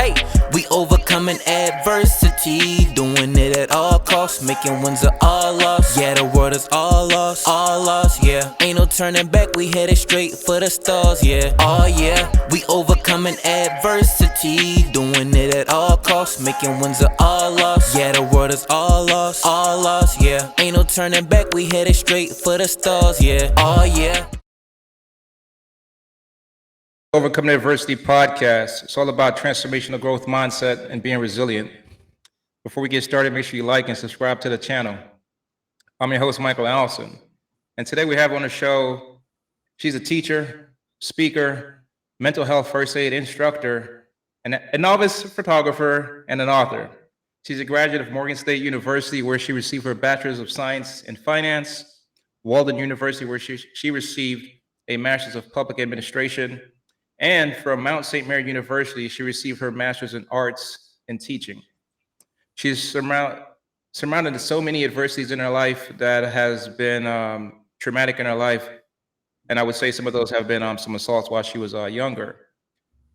Hey, we overcoming adversity, doing it at all costs, making wins are all lost. Yeah, the world is all lost, yeah. Ain't no turning back, we headed straight for the stars, yeah. Oh yeah, we overcoming adversity, doing it at all costs, making wins are all lost. Yeah, the world is all lost, yeah. Ain't no turning back, we headed straight for the stars, yeah. Oh yeah. Overcoming Adversity podcast. It's all about transformational growth mindset and being resilient. Before we get started, make sure you like and subscribe to the channel. I'm your host, Allison. And today we have on the show, she's a teacher, speaker, mental health first aid instructor, and a novice photographer, and an author. She's a graduate of Morgan State University, where she received her Bachelor's of Science in Finance, Walden University, where she received a Master's of Public Administration, and from Mount St. Mary University, she received her Master's in Arts and Teaching. She's surmounted so many adversities in her life that has been traumatic in her life. And I would say some of those have been some assaults while she was younger.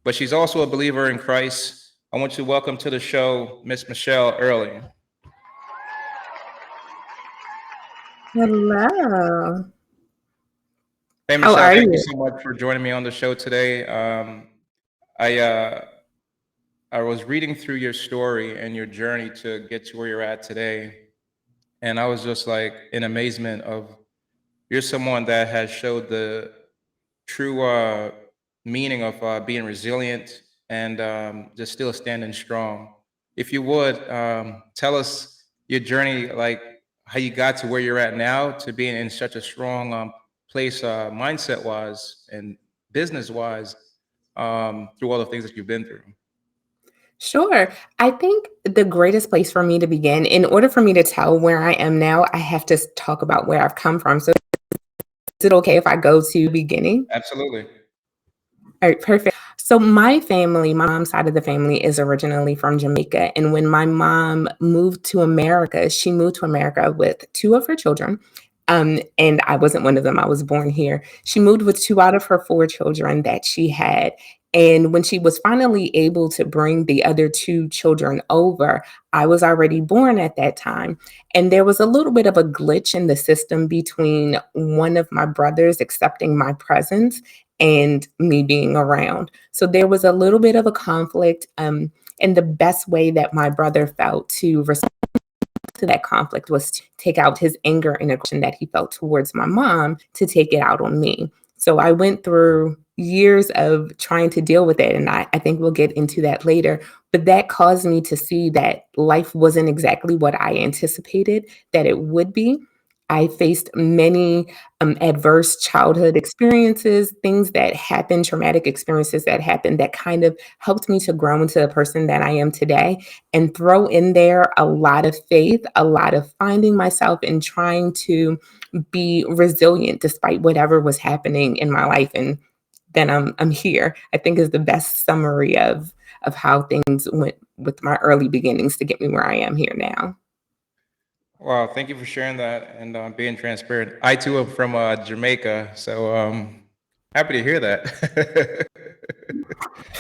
But she's also a believer in Christ. I want you to welcome to the show, Miss Michelle Early. Hello. Hey, How Michelle, are thank you you? so much for joining me on the show today. I was reading through your story and your journey to get to where you're at today, and I was just like in amazement of you're someone that has showed the true meaning of being resilient and just still standing strong. If you would tell us your journey, like how you got to where you're at now, to being in such a strong place, mindset wise and business wise, through all the things that you've been through. Sure. I think the greatest place for me to begin, in order for me to tell where I am now, I have to talk about where I've come from. So is it okay if I go to beginning? Absolutely. All right, perfect. So my family, my mom's side of the family is originally from Jamaica. And when my mom moved to America, she moved to America with two of her children. And I wasn't one of them. I was born here. She moved with two out of her four children that she had. And when she was finally able to bring the other two children over, I was already born at that time. And there was a little bit of a glitch in the system between one of my brothers accepting my presence and me being around. So there was a little bit of a conflict. And the best way that my brother felt to respond to that conflict was to take out his anger and aggression that he felt towards my mom, to take it out on me. So I went through years of trying to deal with it. And I think we'll get into that later. But that caused me to see that life wasn't exactly what I anticipated that it would be. I faced many adverse childhood experiences, things that happened, traumatic experiences that happened that kind of helped me to grow into the person that I am today, and throw in there a lot of faith, a lot of finding myself and trying to be resilient despite whatever was happening in my life. And then I'm here, I think, is the best summary of how things went with my early beginnings to get me where I am here now. Wow, thank you for sharing that and being transparent. I too am from Jamaica, so happy to hear that.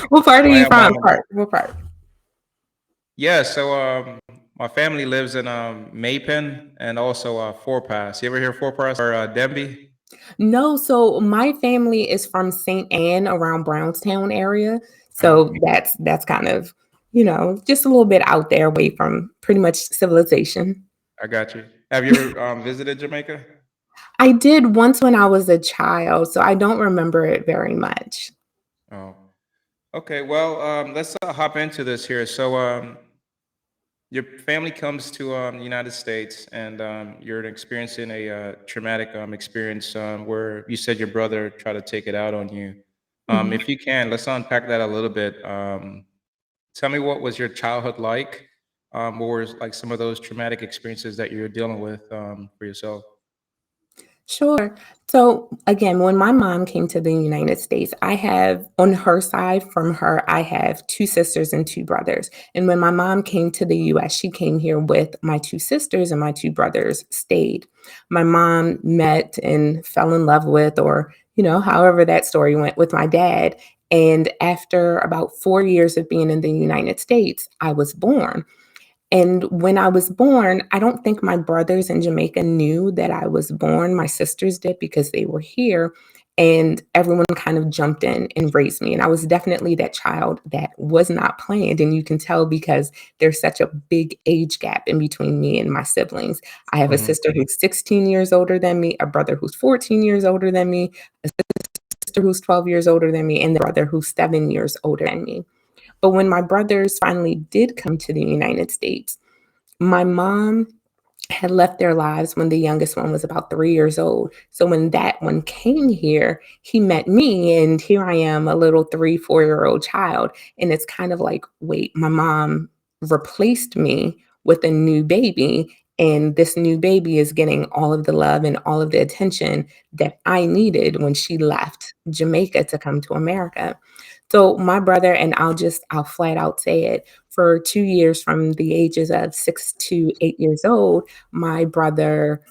What part are So I you am, from? What part? yeah. So my family lives in Maypen and also Fort Pass. You ever hear Fort Pass or Denby? No, so my family is from St. Anne, around Brownstown area. Uh, So that's kind of, just a little bit out there away from pretty much civilization. I got you. Have you ever visited Jamaica? I did once when I was a child, so I don't remember it very much. Oh, okay. Well, let's hop into this here. So, your family comes to the United States, and you're experiencing a traumatic experience where you said your brother tried to take it out on you. Mhm. If you can, let's unpack that a little bit. Tell me, what was your childhood like? What were like some of those traumatic experiences that you're dealing with for yourself? Sure. So again, when my mom came to the United States, I have on her side from her, I have two sisters and two brothers. And when my mom came to the US, she came here with my two sisters, and my two brothers stayed. My mom met and fell in love with, or, however that story went, with my dad. And after about 4 years of being in the United States, I was born. And when I was born, I don't think my brothers in Jamaica knew that I was born. My sisters did because they were here, and everyone kind of jumped in and raised me. And I was definitely that child that was not planned. And you can tell because there's such a big age gap in between me and my siblings. I have a Mhm. sister who's 16 years older than me, a brother who's 14 years older than me, a sister who's 12 years older than me, and a brother who's 7 years older than me. But when my brothers finally did come to the United States, my mom had left their lives when the youngest one was about 3 years old. So when that one came here, he met me, and here I am, a little 3, 4 year old child. And it's kind of like, wait, my mom replaced me with a new baby. And this new baby is getting all of the love and all of the attention that I needed when she left Jamaica to come to America. So my brother, and I'll flat out say it, for 2 years from the ages of 6 to 8 years old, my brother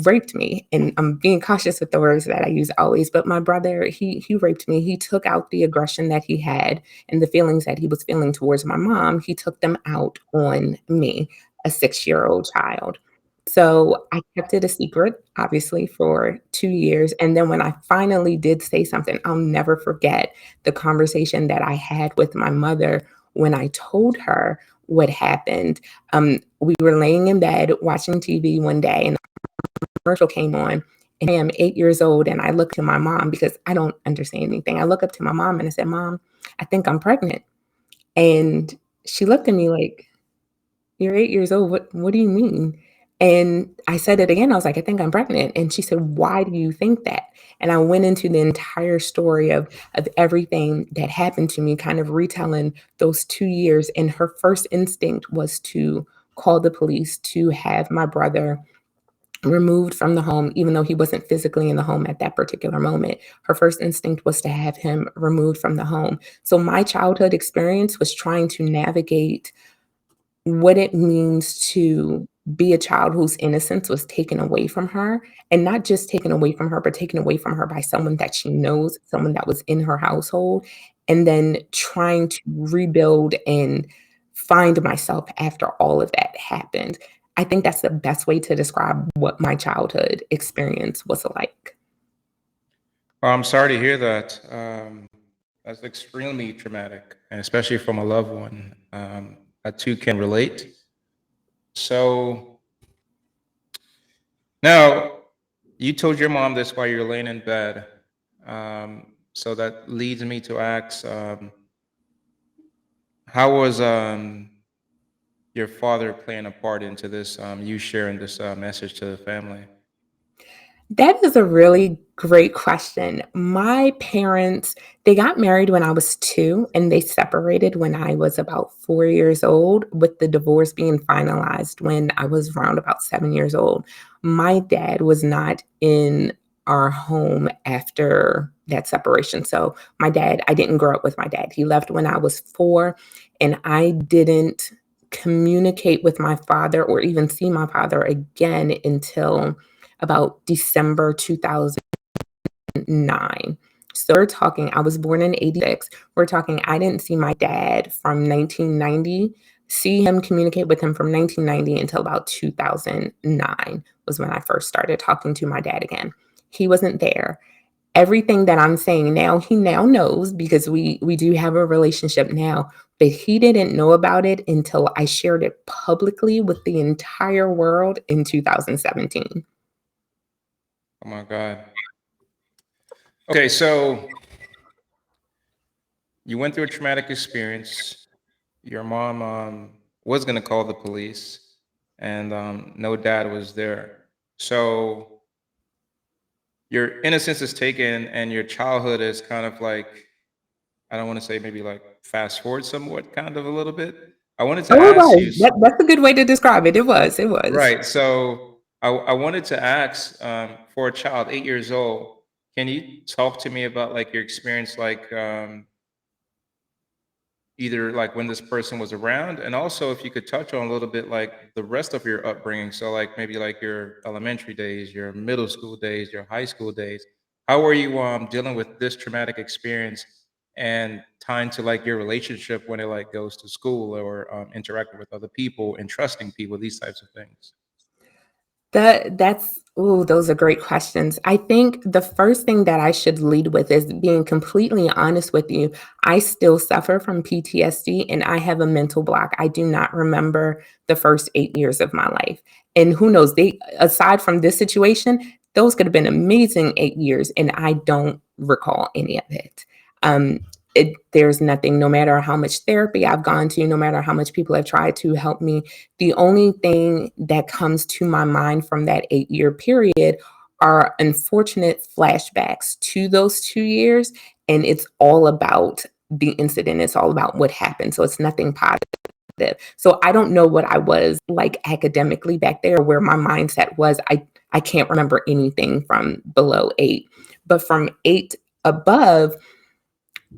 raped me. And I'm being cautious with the words that I use always, but my brother, he raped me. He took out the aggression that he had and the feelings that he was feeling towards my mom. He took them out on me, a 6 year old child. So I kept it a secret, obviously, for 2 years. And then when I finally did say something, I'll never forget the conversation that I had with my mother when I told her what happened. We were laying in bed watching TV one day, and commercial came on, and I am 8 years old, and I look to my mom because I don't understand anything. I look up to my mom and I said, "Mom, I think I'm pregnant." And she looked at me like, "You're 8 years old. What do you mean?" And I said it again. I was like, "I think I'm pregnant." And she said, "Why do you think that?" And I went into the entire story of everything that happened to me, kind of retelling those 2 years. And her first instinct was to call the police to have my brother removed from the home, even though he wasn't physically in the home at that particular moment. Her first instinct was to have him removed from the home. So my childhood experience was trying to navigate what it means to be a child whose innocence was taken away from her, and not just taken away from her, but taken away from her by someone that she knows, someone that was in her household, and then trying to rebuild and find myself after all of that happened. I think that's the best way to describe what my childhood experience was like. Well, I'm sorry to hear that. That's extremely traumatic, and especially from a loved one. I too can relate. So now, you told your mom this while you're laying in bed. So that leads me to ask, how was your father playing a part into this, you sharing this message to the family? That is a really great question. My parents, they got married when I was 2 and they separated when I was about 4 years old, with the divorce being finalized when I was around about 7 years old. My dad was not in our home after that separation. So I didn't grow up with my dad. He left when I was 4, and I didn't communicate with my father or even see my father again until about December 2009. So we're talking, I was born in 86. We're talking, I didn't see my dad from 1990, see him, communicate with him from 1990 until about 2009 was when I first started talking to my dad again. He wasn't there. Everything that I'm saying now, he now knows because we do have a relationship now, but he didn't know about it until I shared it publicly with the entire world in 2017. Oh my God. Okay, so you went through a traumatic experience. Your mom was going to call the police, and no dad was there. So your innocence is taken, and your childhood is kind of like, I don't want to say maybe like fast forward somewhat, kind of a little bit. I wanted to Oh, it ask was. you, That's a good way to describe it. It was, it was. right? So I wanted to ask, for a child 8 years old, can you talk to me about like your experience, like either like when this person was around, and also if you could touch on a little bit like the rest of your upbringing, so like maybe like your elementary days, your middle school days, your high school days. How were you dealing with this traumatic experience and tying to like your relationship when it like goes to school or interacting with other people and trusting people, these types of things? That's ooh, those are great questions. I think the first thing that I should lead with is being completely honest with you. I still suffer from PTSD and I have a mental block. I do not remember the first 8 years of my life. And who knows, they aside from this situation, those could have been amazing 8 years and I don't recall any of it. Um there's nothing, no matter how much therapy I've gone to, no matter how much people have tried to help me, the only thing that comes to my mind from that 8-year period are unfortunate flashbacks to those 2 years, and it's all about the incident, it's all about what happened, so it's nothing positive. So I don't know what I was like academically back there, where my mindset was. I can't remember anything from below 8, but from 8 above,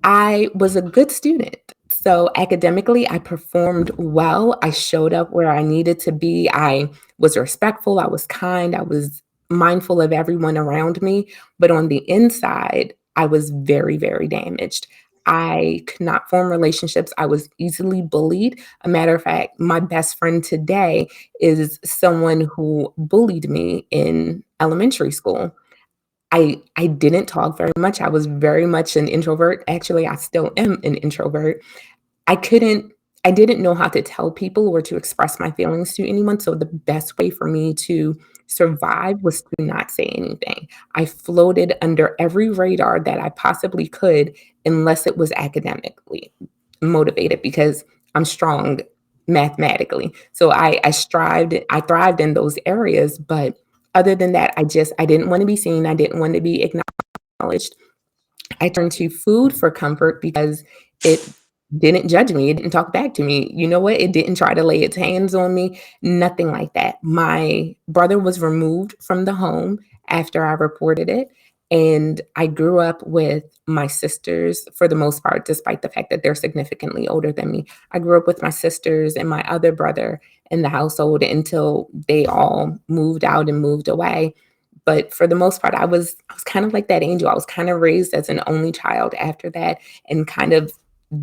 I was a good student. So academically, I performed well. I showed up where I needed to be. I was respectful. I was kind. I was mindful of everyone around me. But on the inside, I was very, very damaged. I could not form relationships. I was easily bullied. A matter of fact, my best friend today is someone who bullied me in elementary school. I didn't talk very much. I was very much an introvert. Actually, I still am an introvert. I couldn't I didn't know how to tell people or to express my feelings to anyone, so the best way for me to survive was to not say anything. I floated under every radar that I possibly could unless it was academically motivated because I'm strong mathematically. So I thrived in those areas, but other than that, I didn't want to be seen, I didn't want to be acknowledged. I turned to food for comfort because it didn't judge me, it didn't talk back to me. You know what? It didn't try to lay its hands on me, nothing like that. My brother was removed from the home after I reported it, and I grew up with my sisters for the most part, despite the fact that they're significantly older than me. I grew up with my sisters and my other brother in the household until they all moved out and moved away. But for the most part, I was kind of like that angel. I was kind of raised as an only child after that and kind of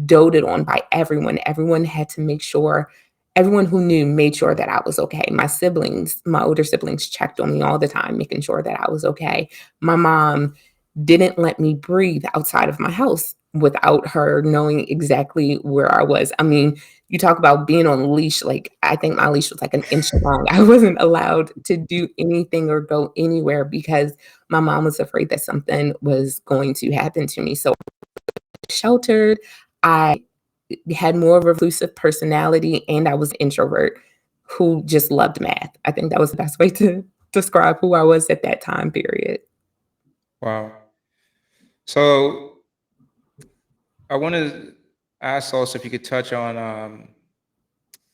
doted on by everyone. Everyone had to make sure everyone who knew made sure that I was okay. My siblings, my older siblings checked on me all the time, making sure that I was okay. My mom didn't let me breathe outside of my house without her knowing exactly where I was. I mean, you talk about being on a leash, like I think my leash was like an inch long. I wasn't allowed to do anything or go anywhere because my mom was afraid that something was going to happen to me. So sheltered, I had more of a reclusive personality, and I was an introvert who just loved math. I think that was the best way to describe who I was at that time period. Wow. So I want to ask also if you could touch on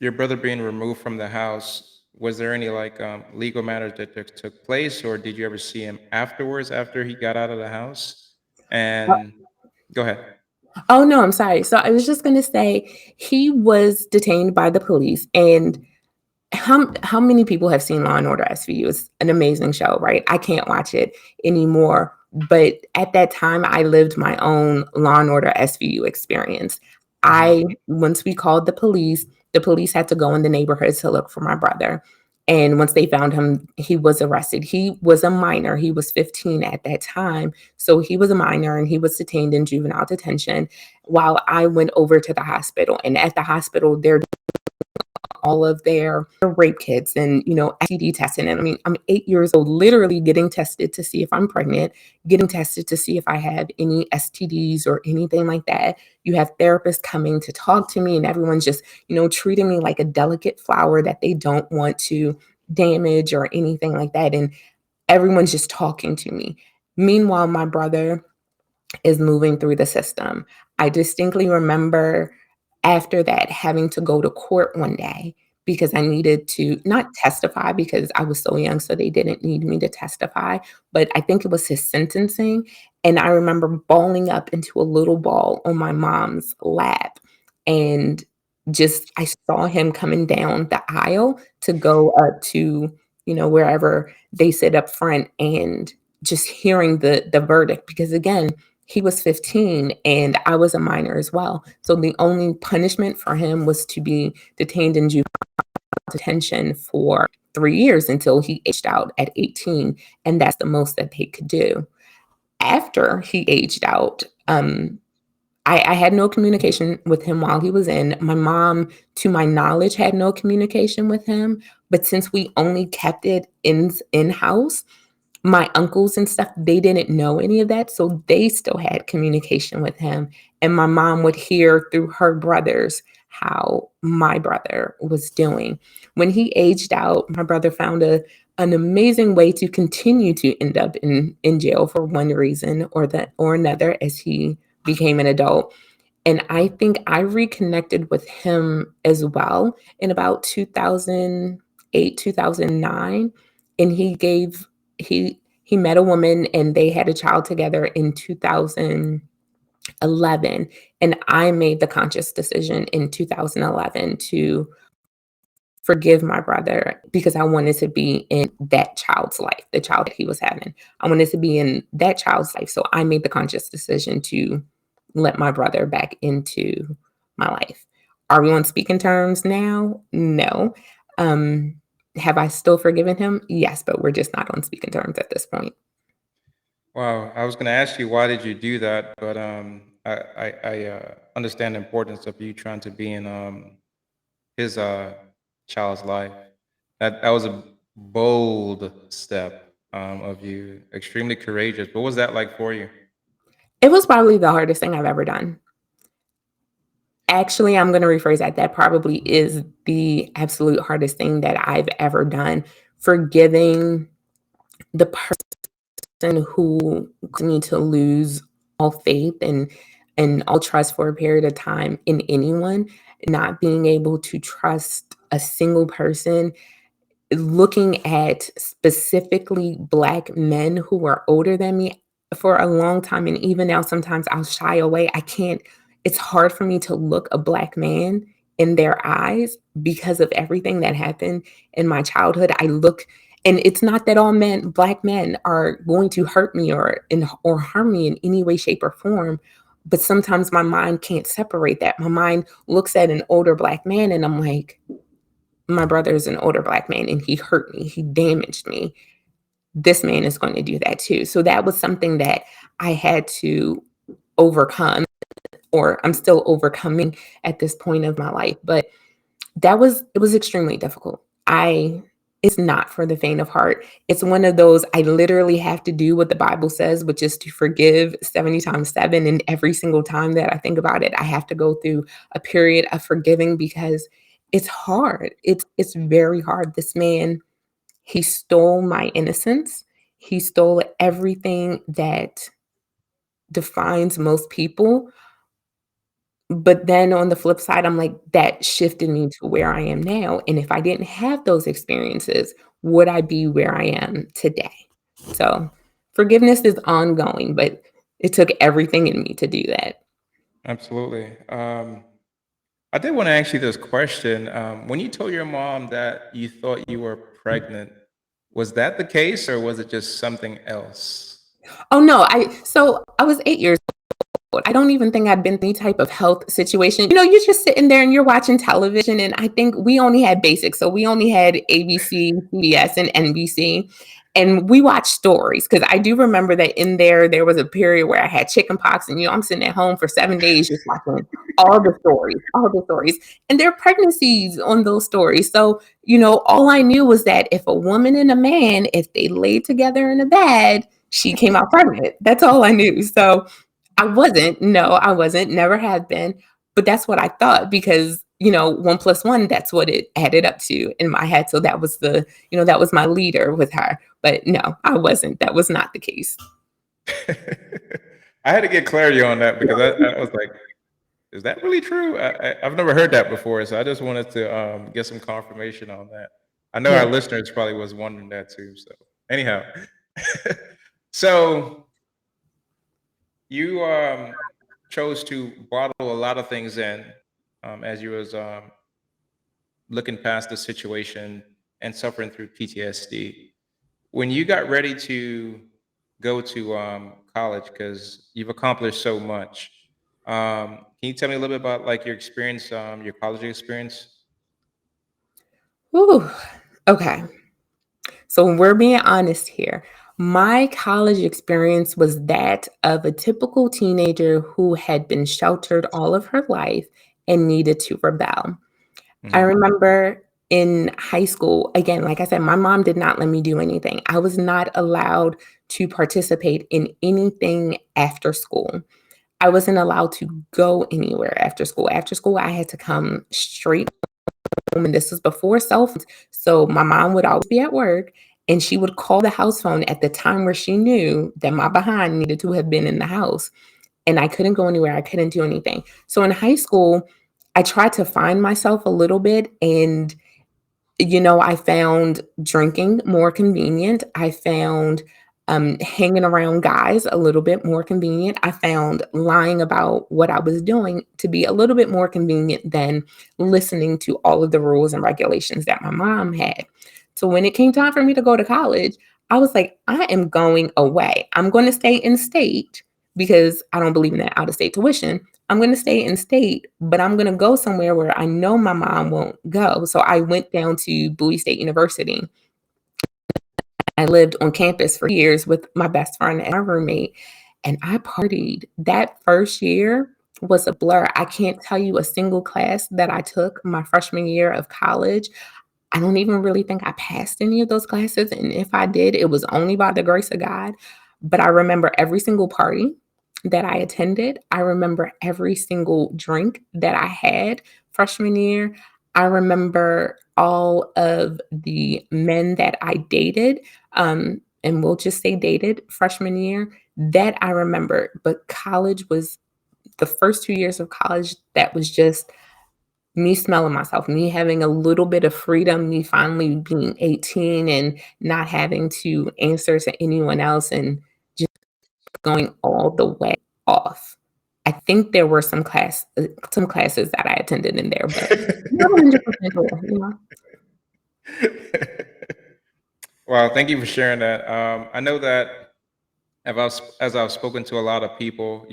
your brother being removed from the house. Was there any like legal matters that took place, or did you ever see him afterwards after he got out of the house? And go ahead. Oh, no, I'm sorry. So I was just gonna say he was detained by the police, and how many people have seen Law& and Order SVU? It's an amazing show, right? I can't watch it anymore, but at that time, I lived my own Law& and Order SVU experience. Hmm. I Once we called the police had to go in the neighborhood to look for my brother, and once they found him, he was arrested. He was a minor, he was 15 at that time, so he was a minor, and he was detained in juvenile detention while I went over to the hospital, and at the hospital, they're all of their rape kits and, STD testing. And I mean, I'm 8 years old, literally getting tested to see if I'm pregnant, getting tested to see if I have any STDs or anything like that. You have therapists coming to talk to me, and everyone's just, treating me like a delicate flower that they don't want to damage or anything like that. And everyone's just talking to me. Meanwhile, my brother is moving through the system. I distinctly remember after that having to go to court one day because I needed to not testify because I was so young, so they didn't need me to testify, but I think it was his sentencing. And I remember balling up into a little ball on my mom's lap. And just, I saw him coming down the aisle to go up to, wherever they sit up front, and just hearing the verdict. Because again, he was 15 and I was a minor as well. So the only punishment for him was to be detained in juvenile detention for 3 years until he aged out at 18. And that's the most that they could do. After he aged out, I had no communication with him while he was in. My mom, to my knowledge, had no communication with him. But since we only kept it in house, my uncles and stuff, they didn't know any of that, so they still had communication with him, and my mom would hear through her brothers how my brother was doing. When he aged out, my brother found an amazing way to continue to end up in jail for one reason or another as he became an adult. And I think I reconnected with him as well in about 2008, 2009. And he met a woman and they had a child together in 2011. And I made the conscious decision in 2011 to forgive my brother because I wanted to be in that child's life, the child that he was having. I wanted to be in that child's life. So I made the conscious decision to let my brother back into my life. Are we on speaking terms now? No. Um, have I still forgiven him? Yes, but we're just not on speaking terms at this point. Wow, I was going to ask you why did you do that, but I understand the importance of you trying to be in his child's life. That was a bold step of you, extremely courageous. What was that like for you? It was probably the hardest thing I've ever done. Actually, I'm going to rephrase that. That probably is the absolute hardest thing that I've ever done. Forgiving the person who caused me to lose all faith and all trust for a period of time in anyone, not being able to trust a single person, looking at specifically Black men who were older than me for a long time. And even now, sometimes I'll shy away. I can't, it's hard for me to look a Black man in their eyes because of everything that happened in my childhood. I look, and it's not that all men, Black men, are going to hurt me or harm me in any way, shape, or form. But sometimes my mind can't separate that. My mind looks at an older Black man and I'm like, my brother is an older Black man and he hurt me, he damaged me. This man is going to do that too. So that was something that I had to overcome, or I'm still overcoming at this point of my life. But it was extremely difficult. It's not for the faint of heart. It's one of those, I literally have to do what the Bible says, which is to forgive 70 times 7. And every single time that I think about it, I have to go through a period of forgiving because it's hard. It's very hard. This man, he stole my innocence. He stole everything that defines most people. But then on the flip side, I'm like, that shifted me to where I am now. And if I didn't have those experiences, would I be where I am today? So forgiveness is ongoing, but it took everything in me to do that. Absolutely. I did want to ask you this question. When you told your mom that you thought you were pregnant, was that the case or was it just something else? Oh no, I was 8 years. I don't even think I'd been in any type of health situation. You're just sitting there and you're watching television, and I think we only had basics. So we only had ABC, CBS, and NBC. And we watched stories because I do remember that in there was a period where I had chicken pox, and I'm sitting at home for 7 days just watching all the stories, and there are pregnancies on those stories. So all I knew was that if a woman and a man, if they laid together in a bed, she came out pregnant. That's all I knew. So I wasn't. No, I wasn't. Never have been. But that's what I thought because, 1 + 1, that's what it added up to in my head. So that was my leader with her. But no, I wasn't. That was not the case. I had to get clarity on that because I was like, is that really true? I've never heard that before, so I just wanted to get some confirmation on that. I know our Yeah. listeners probably was wondering that too. So anyhow, so you chose to bottle a lot of things in as you was looking past the situation and suffering through PTSD. When you got ready to go to college because you've accomplished so much. Can you tell me a little bit about like your experience, your college experience? Whew. Okay. So when we're being honest here, my college experience was that of a typical teenager who had been sheltered all of her life and needed to rebel. I Hmm. remember in high school, again, like I said, my mom did not let me do anything. I was not allowed to participate in anything after school. I wasn't allowed to go anywhere after school. After school, I had to come straight home, and this was before cell phones. So my mom would always be at work, and she would call the house phone at the time where she knew that my behind needed to have been in the house, and I couldn't go anywhere. I couldn't do anything. So in high school, I tried to find myself a little bit, and I found drinking more convenient. I found hanging around guys a little bit more convenient. I found lying about what I was doing to be a little bit more convenient than listening to all of the rules and regulations that my mom had. So when it came time for me to go to college, I was like, I am going away. I'm going to stay in state because I don't believe in that out of state tuition. I'm going to stay in state, but I'm going to go somewhere where I know my mom won't go. So I went down to Bowie State University. I lived on campus for years with my best friend and my roommate, and I partied. That first year was a blur. I can't tell you a single class that I took my freshman year of college. I don't even really think I passed any of those classes, and if I did, it was only by the grace of God. But I remember every single party that I attended. I remember every single drink that I had freshman year. I remember all of the men that I dated, and we'll just say dated freshman year. That I remember, but college was the first 2 years of college that was just me smelling myself, me having a little bit of freedom, me finally being 18 and not having to answer to anyone else and just going all the way off. I think there were some classes that I attended in there, but not 100% sure. Well, thank you for sharing that. I know that as I've spoken to a lot of people,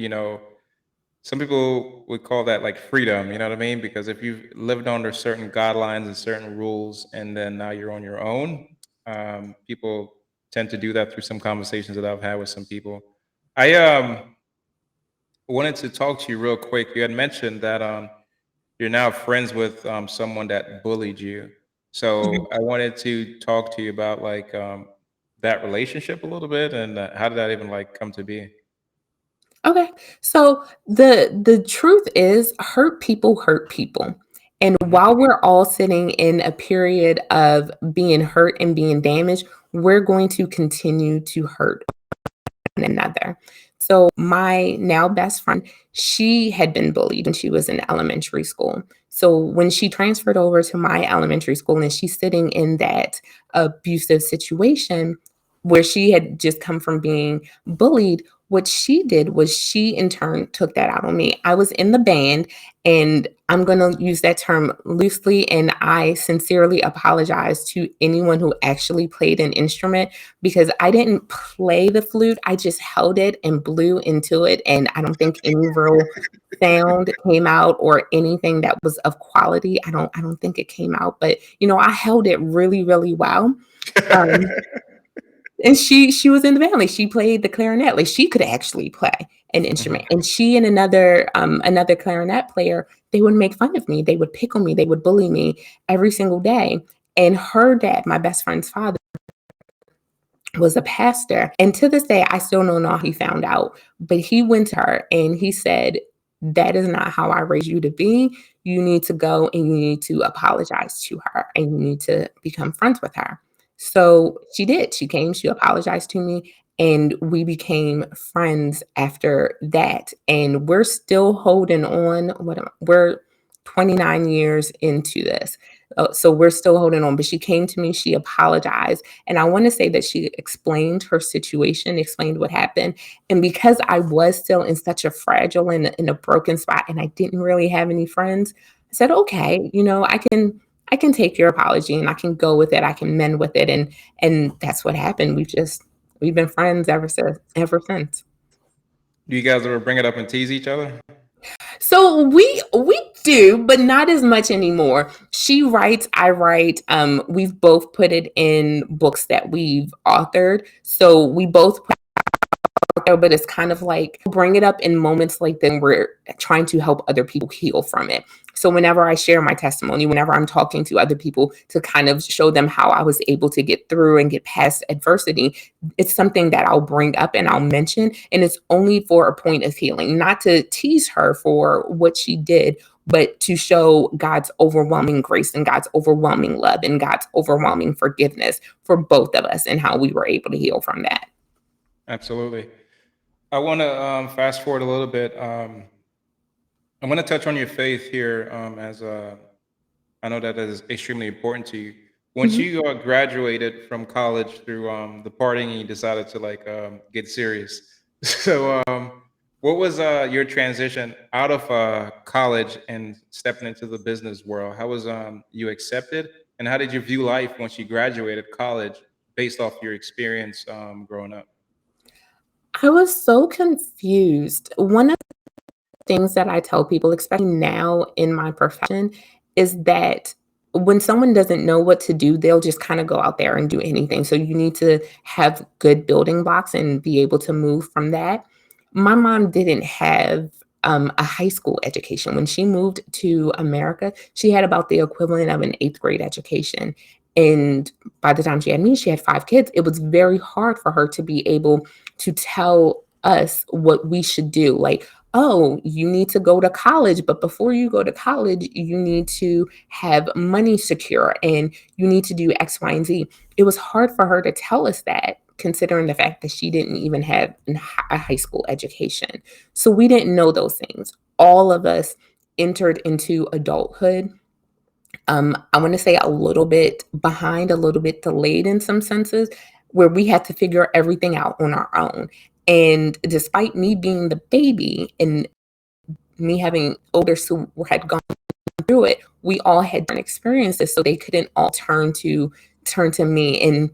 some people would call that like freedom, you know what I mean? Because if you've lived under certain guidelines and certain rules, and then now you're on your own, people tend to do that through some conversations that I've had with some people. I wanted to talk to you real quick. You had mentioned that you're now friends with someone that bullied you. So I wanted to talk to you about like that relationship a little bit, and how did that even like come to be? Okay. So the truth is hurt people hurt people. And Hmm. while we're all sitting in a period of being hurt and being damaged, we're going to continue to hurt one another. So my now best friend, she had been bullied when she was in elementary school. So when she transferred over to my elementary school and she's sitting in that abusive situation where she had just come from being bullied, what she did was she in turn took that out on me. I was in the band, and I'm going to use that term loosely, and I sincerely apologize to anyone who actually played an instrument because I didn't play the flute. I just held it and blew into it. And I don't think any real sound came out or anything that was of quality. I don't think it came out, but I held it really, really well. Um, and she was in the band. Like she played the clarinet. Like she could actually play an instrument. Hmm. And she and another clarinet player, they would make fun of me. They would pick on me. They would bully me every single day. And her dad, my best friend's father, was a pastor. And to this day, I still don't know how he found out, but he went to her and he said, that is not how I raised you to be. You need to go and you need to apologize to her and you need to become friends with her. So she did. She came, she apologized to me, and we became friends after that. And we're still holding on. We're 29 years into this. So we're still holding on. But she came to me, she apologized. And I want to say that she explained her situation, explained what happened. And because I was still in such a fragile and in a broken spot and I didn't really have any friends, I said, okay, I can take your apology and I can go with it. I can mend with it. And that's what happened. We've been friends ever since. Do you guys ever bring it up and tease each other? So we do, but not as much anymore. She writes, I write. We've both put it in books that we've authored. So we both put out there, but it's kind of like bring it up in moments like then we're trying to help other people heal from it. So whenever I share my testimony, whenever I'm talking to other people to kind of show them how I was able to get through and get past adversity, it's something that I'll bring up and I'll mention. And it's only for a point of healing, not to tease her for what she did, but to show God's overwhelming grace and God's overwhelming love and God's overwhelming forgiveness for both of us and how we were able to heal from that. Absolutely. I want to fast forward a little bit. I'm going to touch on your faith here, as I know that is extremely important to you. Once Mhm. you graduated from college through the partying, and you decided to like get serious. So, what was your transition out of college and stepping into the business world? How was you accepted, and how did you view life once you graduated college, based off your experience growing up? I was so confused. One of the things that I tell people, especially now in my profession, is that when someone doesn't know what to do, they'll just kind of go out there and do anything. So you need to have good building blocks and be able to move from that. My mom didn't have a high school education. When she moved to America, she had about the equivalent of an eighth grade education. And by the time she had me, she had five kids. It was very hard for her to be able to tell us what we should do. Like, oh, you need to go to college, but before you go to college, you need to have money secure and you need to do X, Y, and Z. It was hard for her to tell us that, considering the fact that she didn't even have a high school education. So we didn't know those things. All of us entered into adulthood. I want to say a little bit behind, a little bit delayed in some senses, where we had to figure everything out on our own. And despite me being the baby and me having older who had gone through it, we all had different experiences, so they couldn't all turn to me. And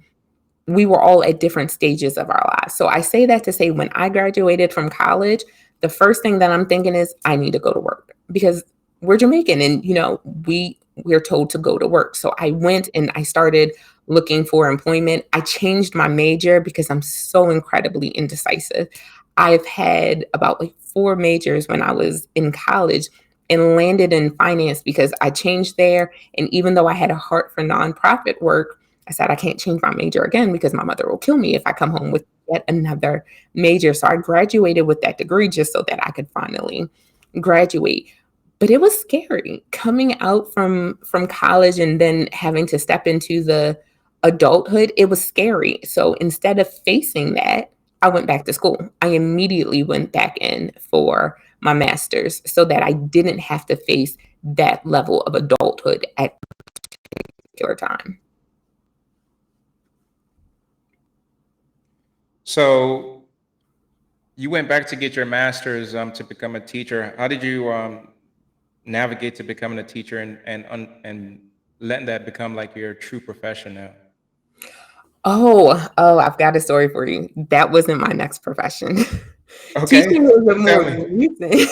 we were all at different stages of our lives. So I say that to say when I graduated from college, the first thing that I'm thinking is I need to go to work because we're Jamaican and we're told to go to work. So I went and I started looking for employment. I changed my major because I'm so incredibly indecisive. I've had about like four majors when I was in college and landed in finance because I changed there. And even though I had a heart for nonprofit work, I said, I can't change my major again because my mother will kill me if I come home with yet another major. So I graduated with that degree just so that I could finally graduate. But it was scary coming out from college and then having to step into the adulthood. It was scary. So instead of facing that, I went back to school. I immediately went back in for my master's so that I didn't have to face that level of adulthood at a particular time. So you went back to get your master's to become a teacher. How did you navigate to becoming a teacher and letting that become like your true profession now? Oh, I've got a story for you. That wasn't my next profession. Teaching Okay, is a tell more me. recent.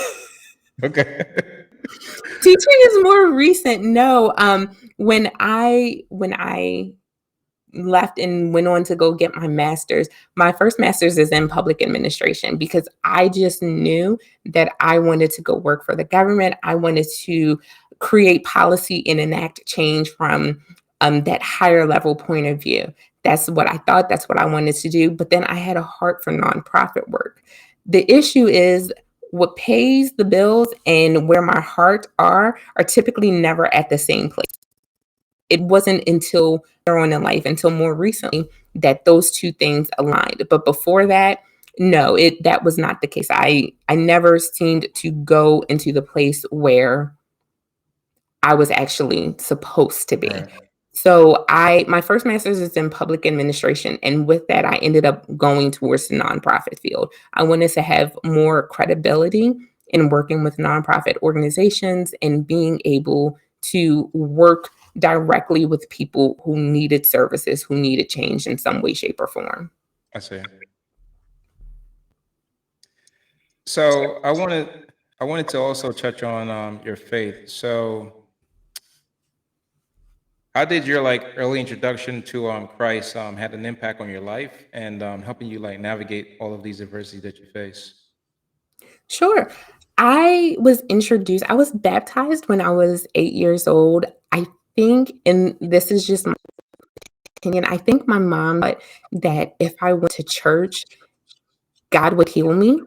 Okay. Teaching is more recent. No, when I left and went on to go get my master's. My first master's is in public administration because I just knew that I wanted to go work for the government. I wanted to create policy and enact change from that higher level point of view. That's what I thought. That's what I wanted to do. But then I had a heart for nonprofit work. The issue is what pays the bills and where my heart are typically never at the same place. It wasn't until later on in life, until more recently, that those two things aligned. But before that, no, it that was not the case. I never seemed to go into the place where I was actually supposed to be. Right. So I my first master's is in public administration, and with that, I ended up going towards the nonprofit field. I wanted to have more credibility in working with nonprofit organizations and being able to work directly with people who needed services, who needed change in some way, shape, or form. I see. So I wanted to also touch on your faith. So how did your like early introduction to Christ had an impact on your life and helping you like navigate all of these adversities that you face? Sure. I was baptized when I was 8 years old. I think, and this is just my opinion, I think my mom thought that if I went to church, God would heal me.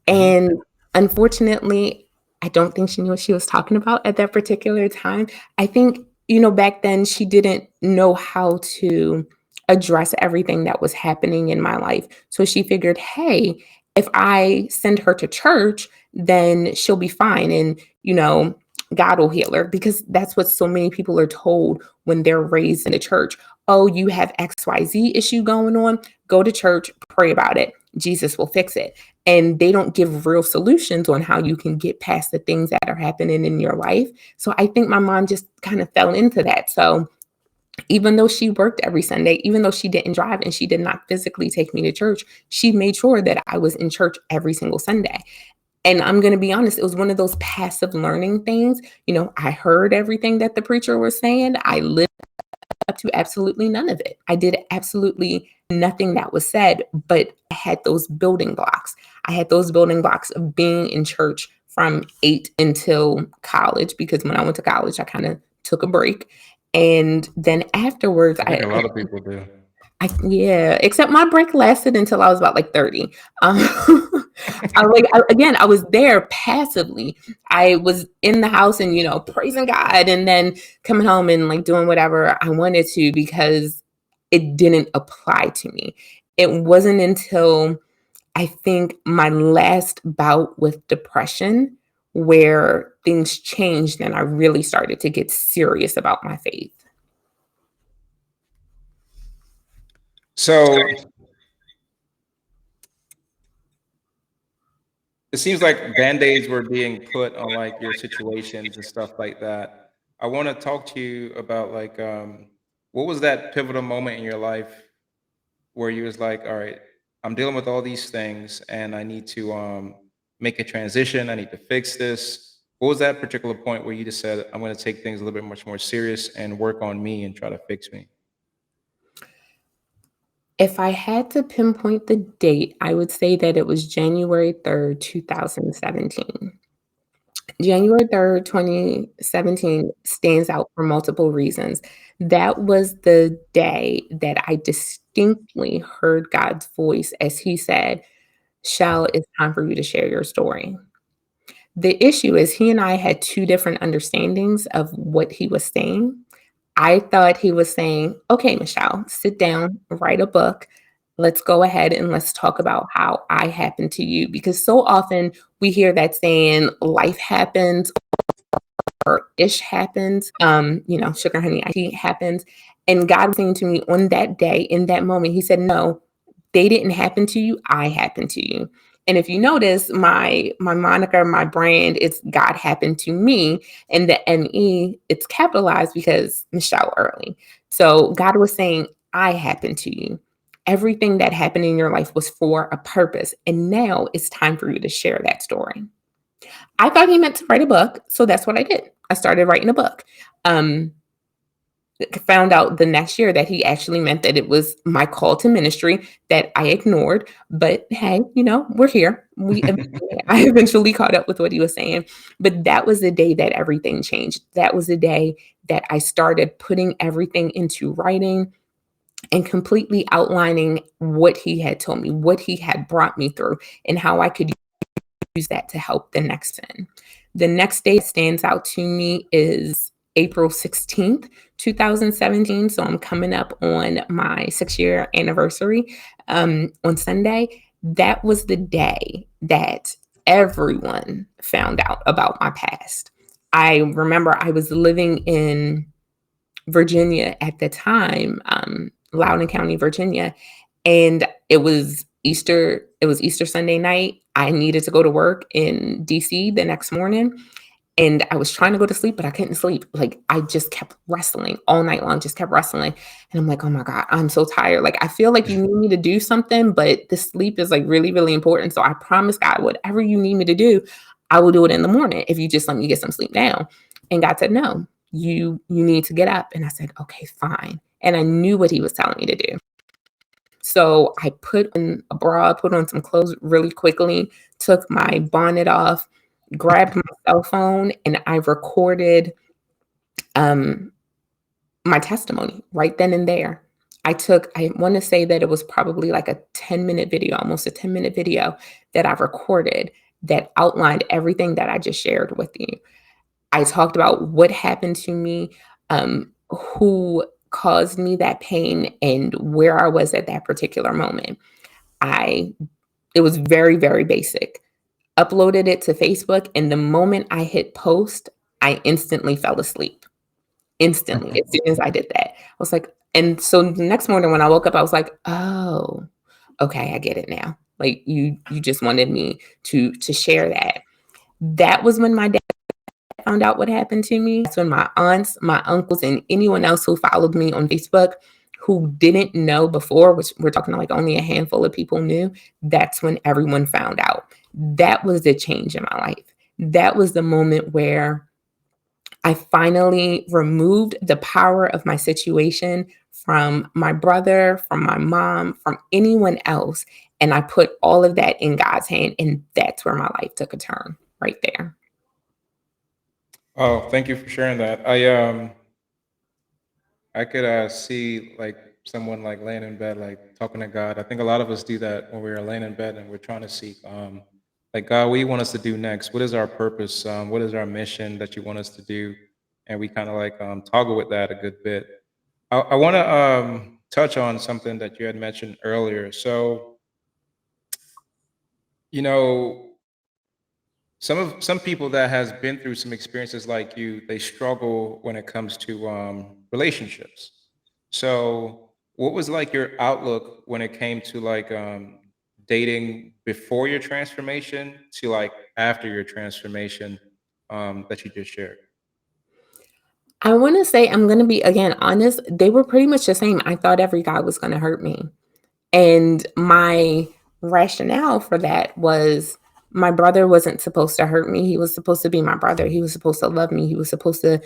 Hmm. And unfortunately, I don't think she knew what she was talking about at that particular time. I think, back then she didn't know how to address everything that was happening in my life. So she figured, hey, if I send her to church, then she'll be fine. And, God will heal her because that's what so many people are told when they're raised in the church. Oh, you have XYZ issue going on. Go to church, pray about it. Jesus will fix it, and they don't give real solutions on how you can get past the things that are happening in your life. So I think my mom just kind of fell into that. So even though she worked every Sunday, even though she didn't drive and she did not physically take me to church, she made sure that I was in church every single Sunday. And I'm going to be honest, it was one of those passive learning things. I heard everything that the preacher was saying. I lived up to absolutely none of it. I did absolutely nothing that was said, but I had those building blocks. I had those building blocks of being in church from 8 until college, because when I went to college, I kind of took a break. And then afterwards, I think a lot of people do. yeah, except my break lasted until I was about like 30. Again, I was there passively. I was in the house and, praising God, and then coming home and like doing whatever I wanted to because it didn't apply to me. It wasn't until I think my last bout with depression where things changed and I really started to get serious about my faith. So it seems like band-aids were being put on like your situations and stuff like that. I want to talk to you about like what was that pivotal moment in your life where you was like, all right, I'm dealing with all these things and I need to make a transition. I need to fix this. What was that particular point where you just said, I'm going to take things a little bit much more serious and work on me and try to fix me? If I had to pinpoint the date, I would say that it was January 3rd, 2017. January 3rd, 2017 stands out for multiple reasons. That was the day that I distinctly heard God's voice as He said, "Shall, it's time for you to share your story." The issue is he and I had two different understandings of what he was saying. I thought he was saying, "Okay, Michelle, sit down, write a book. Let's go ahead and let's talk about how I happened to you." Because so often we hear that saying, life happens or ish happens, sugar honey iced tea happens. And God was saying to me on that day, in that moment, He said, "No, they didn't happen to you. I happened to you." And if you notice, my moniker, my brand, it's God happened to me, and the ME, it's capitalized because Michelle Early. So God was saying, "I happened to you. Everything that happened in your life was for a purpose, and now it's time for you to share that story." I thought He meant to write a book, so that's what I did. I started writing a book. Um, Found out the next year that He actually meant that it was my call to ministry that I ignored. But hey, we're here. I eventually caught up with what He was saying. But that was the day that everything changed. That was the day that I started putting everything into writing and completely outlining what He had told me, what He had brought me through, and how I could use that to help the next one. The next day that stands out to me is April 16th, 2017. So I'm coming up on my 6-year anniversary on Sunday. That was the day that everyone found out about my past. I remember I was living in Virginia at the time, Loudoun County, Virginia, and it was Easter Sunday night. I needed to go to work in DC the next morning. And I was trying to go to sleep, but I couldn't sleep. Like I just kept wrestling all night long, just kept wrestling. And I'm like, oh my God, I'm so tired. Like I feel like you need me to do something, but the sleep is like really, really important. So I promise God, whatever you need me to do, I will do it in the morning if you just let me get some sleep now. And God said, no, you need to get up. And I said, okay, fine. And I knew what he was telling me to do. So I put on a bra, put on some clothes really quickly, took my bonnet off, grabbed my cell phone, and I recorded um, my testimony right then and there. I want to say that it was probably like a 10-minute video, almost a 10-minute video that I recorded that outlined everything that I just shared with you. I talked about what happened to me, who caused me that pain, and where I was at that particular moment. It was very, very basic. Uploaded it to Facebook, and the moment I hit post, I instantly fell asleep. Instantly, as soon as I did that. I was like, and so the next morning when I woke up, I was like, "Oh, okay, I get it now." Like you just wanted me to share that. That was when my dad found out what happened to me. That's when my aunts, my uncles, and anyone else who followed me on Facebook who didn't know before, which we're talking like only a handful of people knew, that's when everyone found out. That was the change in my life. That was the moment where I finally removed the power of my situation from my brother, from my mom, from anyone else. And I put all of that in God's hand. And that's where my life took a turn right there. Oh, thank you for sharing that. I could see like someone like laying in bed, like talking to God. I think a lot of us do that when we're laying in bed and we're trying to seek, like God, what do you want us to do next? What is our purpose? What is our mission that you want us to do? And we kind of like toggle with that a good bit. I want to touch on something that you had mentioned earlier. So, you know, some people that has been through some experiences like you, they struggle when it comes to relationships. So what was like your outlook when it came to like dating before your transformation to like after your transformation that you just shared? I want to say, I'm going to be again honest, they were pretty much the same. I thought every guy was going to hurt me. And my rationale for that was my brother wasn't supposed to hurt me. He was supposed to be my brother. He was supposed to love me. He was supposed to,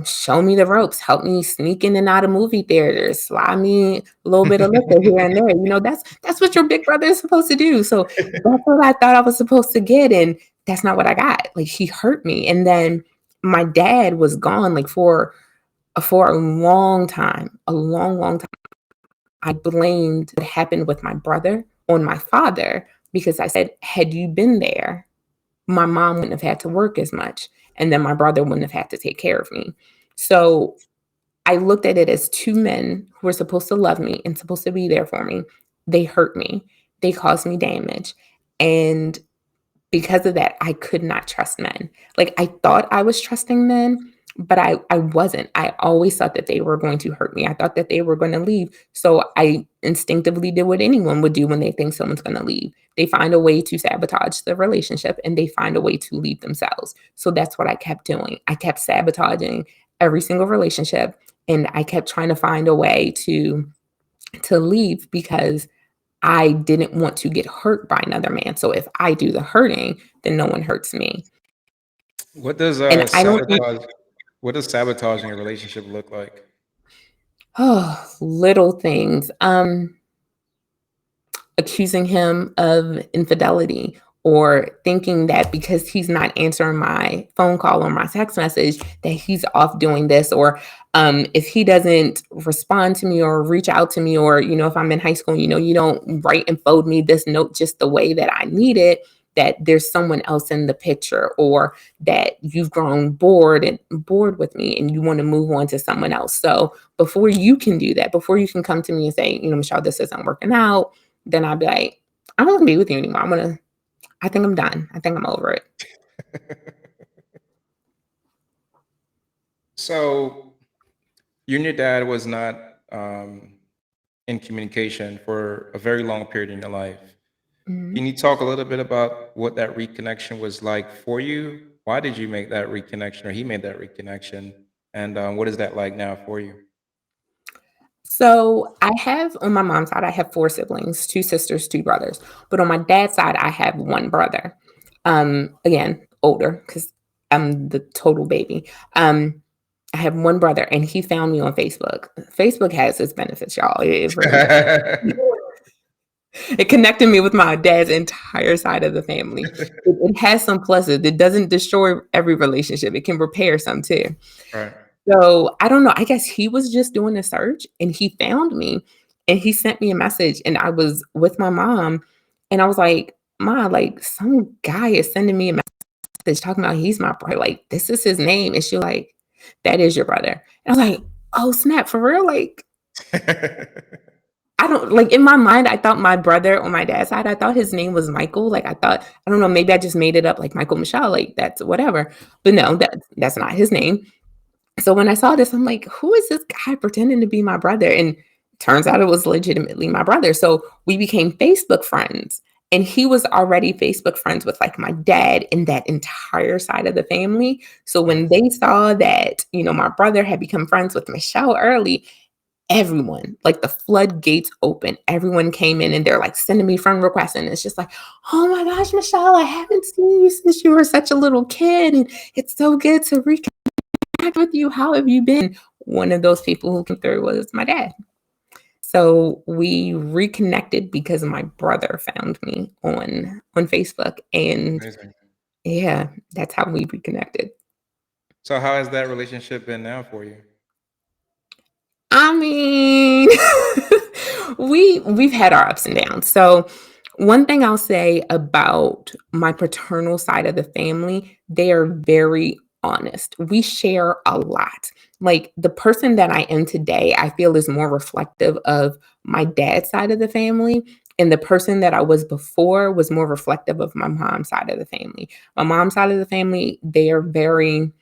show me the ropes, help me sneak in and out of movie theaters, slide me a little bit of liquor here and there. That's what your big brother is supposed to do. So that's what I thought I was supposed to get. And that's not what I got. Like he hurt me. And then my dad was gone like for a long time, a long, long time. I blamed what happened with my brother on my father because I said, had you been there, my mom wouldn't have had to work as much. And then my brother wouldn't have had to take care of me. So I looked at it as two men who were supposed to love me and supposed to be there for me. They hurt me, they caused me damage. And because of that, I could not trust men. Like I thought I was trusting men, but I wasn't. I always thought that they were going to hurt me. I thought that they were going to leave. So I instinctively did what anyone would do when they think someone's going to leave. They find a way to sabotage the relationship and they find a way to leave themselves. So that's what I kept doing. I kept sabotaging every single relationship and I kept trying to find a way to leave because I didn't want to get hurt by another man. So if I do the hurting, then no one hurts me. What does And I don't think, sabotaging a relationship look like? oh, little things. Accusing him of infidelity or thinking that because he's not answering my phone call or my text message that he's off doing this or if he doesn't respond to me or reach out to me or if I'm in high school, you don't write and fold me this note just the way that I need it, that there's someone else in the picture or that you've grown bored with me and you want to move on to someone else. So before you can do that, before you can come to me and say, Michelle, this isn't working out, then I'll be like, I don't want to be with you anymore. I think I'm done. I think I'm over it. So you and your dad was not in communication for a very long period in your life. Mhm. Can you talk a little bit about what that reconnection was like for you? Why did you make that reconnection, or he made that reconnection? And what is that like now for you? So I have on my mom's side, I have 4 siblings, 2 sisters, 2 brothers. But on my dad's side, I have 1 brother. Again, older because I'm the total baby. I have 1 brother and he found me on Facebook. Facebook has its benefits, y'all. It really does. It connected me with my dad's entire side of the family. It has some pluses. It doesn't destroy every relationship. It can repair some too. Right. So, I don't know, I guess he was just doing a search and he found me and he sent me a message and I was with my mom and I was like, "Ma, like some guy is sending me a message talking about he's my brother, like this is his name." And she was like, "That is your brother." And I was like, "Oh snap, for real?" Like I don't like in my mind, I thought my brother on my dad's side, I thought his name was Michael. Like I thought, I don't know, maybe I just made it up like Michael Michelle, like that's whatever. But no, that's not his name. So when I saw this, I'm like, who is this guy pretending to be my brother? And turns out it was legitimately my brother. So we became Facebook friends. And he was already Facebook friends with like my dad and that entire side of the family. So when they saw that, my brother had become friends with Michelle early, everyone, like the floodgates open. Everyone came in and they're like sending me friend requests. And it's just like, oh my gosh, Michelle, I haven't seen you since you were such a little kid. And it's so good to reconnect with you. How have you been? One of those people who came through was my dad. So we reconnected because my brother found me on Facebook. And Amazing. yeah, that's how we reconnected. So how has that relationship been now for you? I mean, we've had our ups and downs. So one thing I'll say about my paternal side of the family, they are very honest. We share a lot. Like the person that I am today, I feel is more reflective of my dad's side of the family. And the person that I was before was more reflective of my mom's side of the family. My mom's side of the family, they are very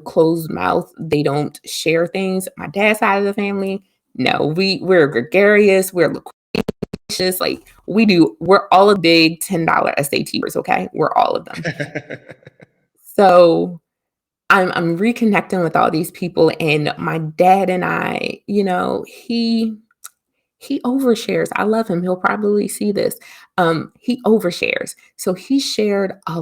closed mouth. They don't share things. My dad's side of the family, no, we're gregarious, we're loquacious, like we're all a big $10 SAT words, okay? We're all of them. So I'm reconnecting with all these people and my dad and I, he overshares. I love him. He'll probably see this. He overshares. So he shared a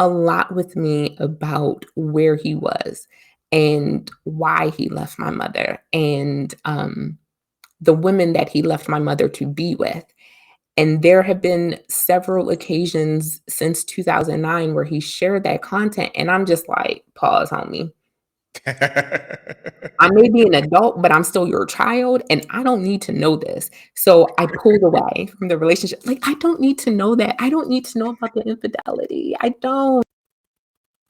lot with me about where he was and why he left my mother and the women that he left my mother to be with. And there have been several occasions since 2009 where he shared that content. And I'm just like, pause, homie. I may be an adult, but I'm still your child, and I don't need to know this. So I pulled away from the relationship. Like, I don't need to know that. I don't need to know about the infidelity. I don't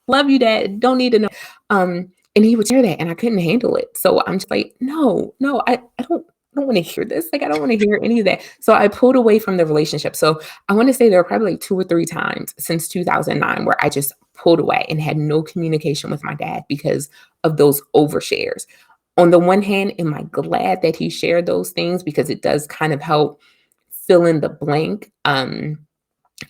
love you, dad. Don't need to know. And he would share that, and I couldn't handle it. So I'm just like, no, no, I don't want to hear this. Like, I don't want to hear any of that. So I pulled away from the relationship. So I want to say there were probably like 2 or 3 times since 2009 where I just pulled away and had no communication with my dad because of those overshares. On the one hand, am I glad that he shared those things because it does kind of help fill in the blank. I'm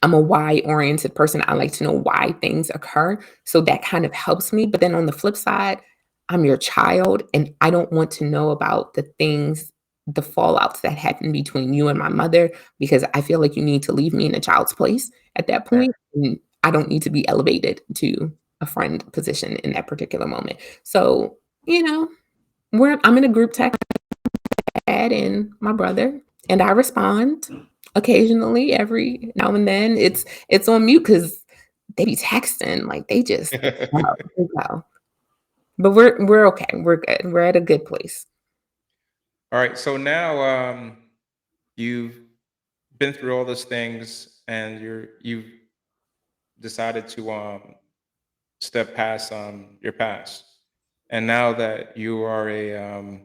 a why oriented person. I like to know why things occur. So that kind of helps me. But then on the flip side, I'm your child and I don't want to know about the things, the fallouts that happen between you and my mother, because I feel like you need to leave me in a child's place at that Right. point. And I don't need to be elevated to a friend position in that particular moment. So, I'm in a group text with my dad and my brother, and I respond occasionally every now and then. It's on mute because they be texting, like, they go. But we're okay, we're good, we're at a good place. All right. So now you've been through all those things, and you've decided to step past your past, and now that you are a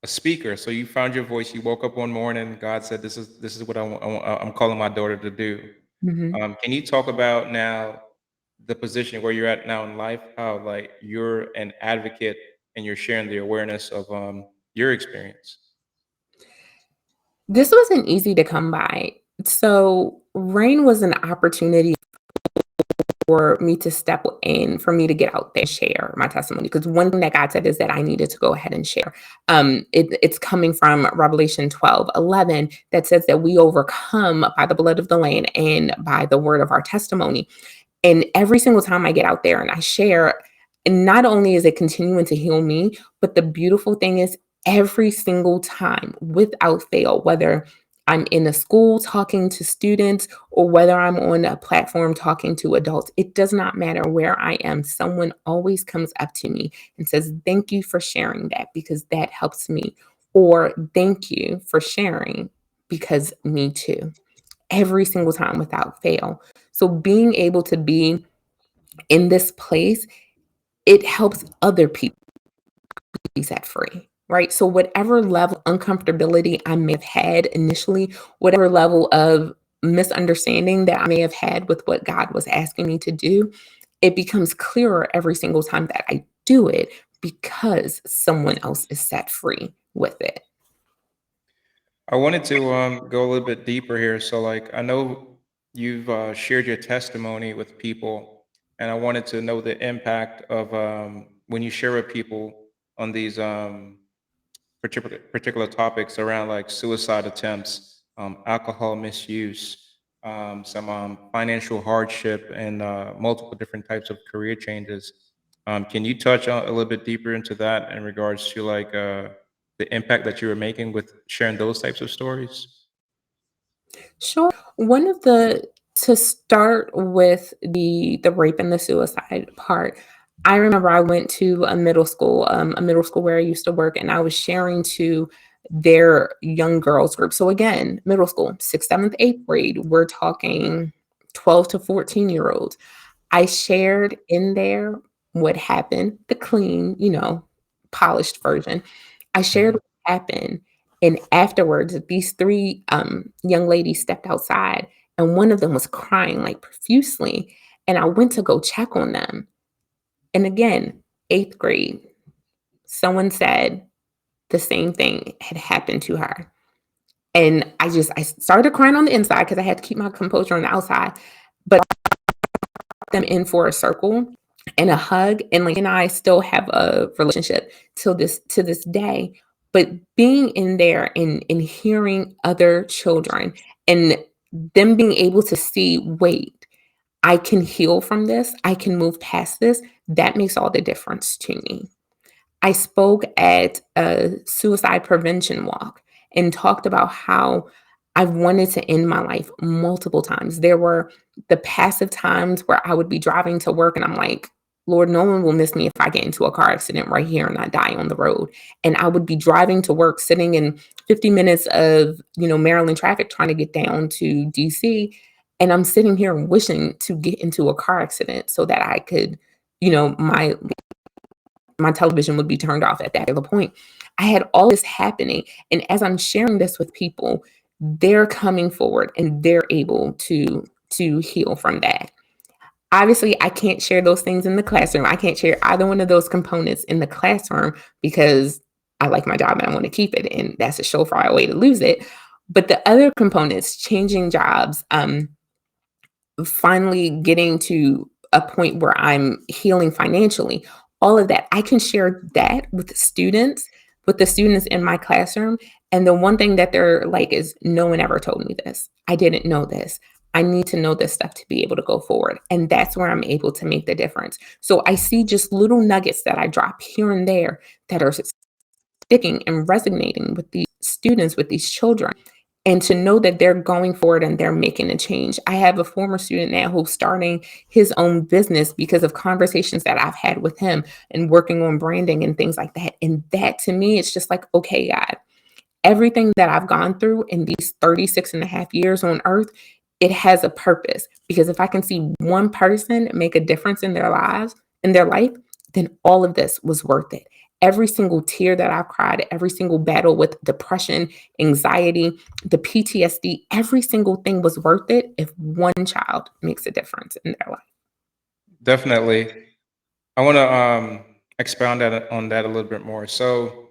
speaker, so you found your voice. You woke up one morning. God said, "This is what I'm calling my daughter to do." Mhm. Can you talk about now the position where you're at now in life? How like you're an advocate and you're sharing the awareness of your experience. This wasn't easy to come by. So, rain was an opportunity for me to step in, for me to get out there and share my testimony. Because one thing that God said is that I needed to go ahead and share. It's coming from Revelation 12:11 that says that we overcome by the blood of the Lamb and by the word of our testimony. And every single time I get out there and I share, and not only is it continuing to heal me, but the beautiful thing is every single time, without fail, whether I'm in a school talking to students or whether I'm on a platform talking to adults, it does not matter where I am. Someone always comes up to me and says, "Thank you for sharing that because that helps me." Or, "Thank you for sharing because me too." Every single time without fail. So being able to be in this place, it helps other people be set free, right? So whatever level of uncomfortability I may have had initially, whatever level of misunderstanding that I may have had with what God was asking me to do, it becomes clearer every single time that I do it because someone else is set free with it. I wanted to go a little bit deeper here. So, like, I know you've shared your testimony with people, and I wanted to know the impact of when you share with people on these particular topics around like suicide attempts, alcohol misuse, some financial hardship, and multiple different types of career changes. Can you touch on a little bit deeper into that in regards to like the impact that you were making with sharing those types of stories? Sure. One of the To start with the rape and the suicide part, I remember I went to a middle school where I used to work, and I was sharing to their young girls group. So again, middle school, sixth, seventh, eighth grade, we're talking 12 to 14-year-olds. I shared in there what happened, the clean, polished version. I shared Mhm. what happened, and afterwards, these 3, young ladies stepped outside, and one of them was crying, like, profusely, and I went to go check on them, and again, 8th grade, someone said the same thing had happened to her, and I started crying on the inside because I had to keep my composure on the outside, but them in for a circle and a hug, and like and I still have a relationship to this day. But being in there and hearing other children and them being able to see, wait, I can heal from this, I can move past this, that makes all the difference to me. I spoke at a suicide prevention walk and talked about how I've wanted to end my life multiple times. There were the passive times where I would be driving to work and I'm like, Lord, no one will miss me if I get into a car accident right here and I die on the road. And I would be driving to work, sitting in 50 minutes of, Maryland traffic trying to get down to DC. And I'm sitting here wishing to get into a car accident so that I could, my television would be turned off at that particular point. I had all this happening. And as I'm sharing this with people, they're coming forward and they're able to heal from that. Obviously, I can't share those things in the classroom. I can't share either one of those components in the classroom because I like my job and I want to keep it. And that's a surefire way to lose it. But the other components, changing jobs, finally getting to a point where I'm healing financially, all of that, I can share that with the students in my classroom. And the one thing that they're like is, no one ever told me this. I didn't know this. I need to know this stuff to be able to go forward. And that's where I'm able to make the difference. So I see just little nuggets that I drop here and there that are sticking and resonating with these students, with these children, and to know that they're going forward and they're making a change. I have a former student now who's starting his own business because of conversations that I've had with him and working on branding and things like that. And that to me, it's just like, okay, God, everything that I've gone through in these 36 and a half years on earth, it has a purpose. Because if I can see one person make a difference in their lives, in their life, then all of this was worth it. Every single tear that I've cried, every single battle with depression, anxiety, the PTSD, every single thing was worth it if one child makes a difference in their life. Definitely. I want to expound on that a little bit more. So,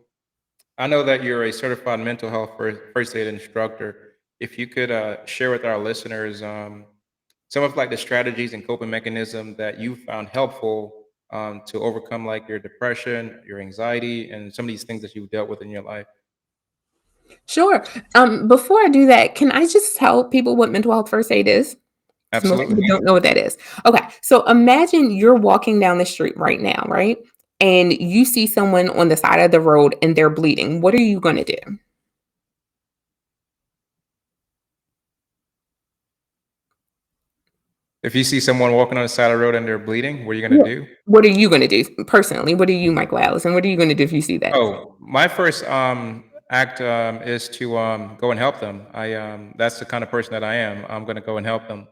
I know that you're a certified mental health first aid instructor. If you could share with our listeners some of like the strategies and coping mechanism that you found helpful to overcome like your depression, your anxiety, and some of these things that you've dealt with in your life. Sure. Before I do that, can I just tell people what mental health first aid is? 'Cause most Absolutely. people don't know what that is. Okay, so imagine you're walking down the street right now, right? And you see someone on the side of the road and they're bleeding. What are you gonna do? If you see someone walking on the side of the road and they're bleeding, what are you gonna Yeah. do? What are you gonna do personally? What are you, Michael Allison? What are you gonna do if you see that? Oh, my first act is to go and help them. That's the kind of person that I am. I'm going to go and help them.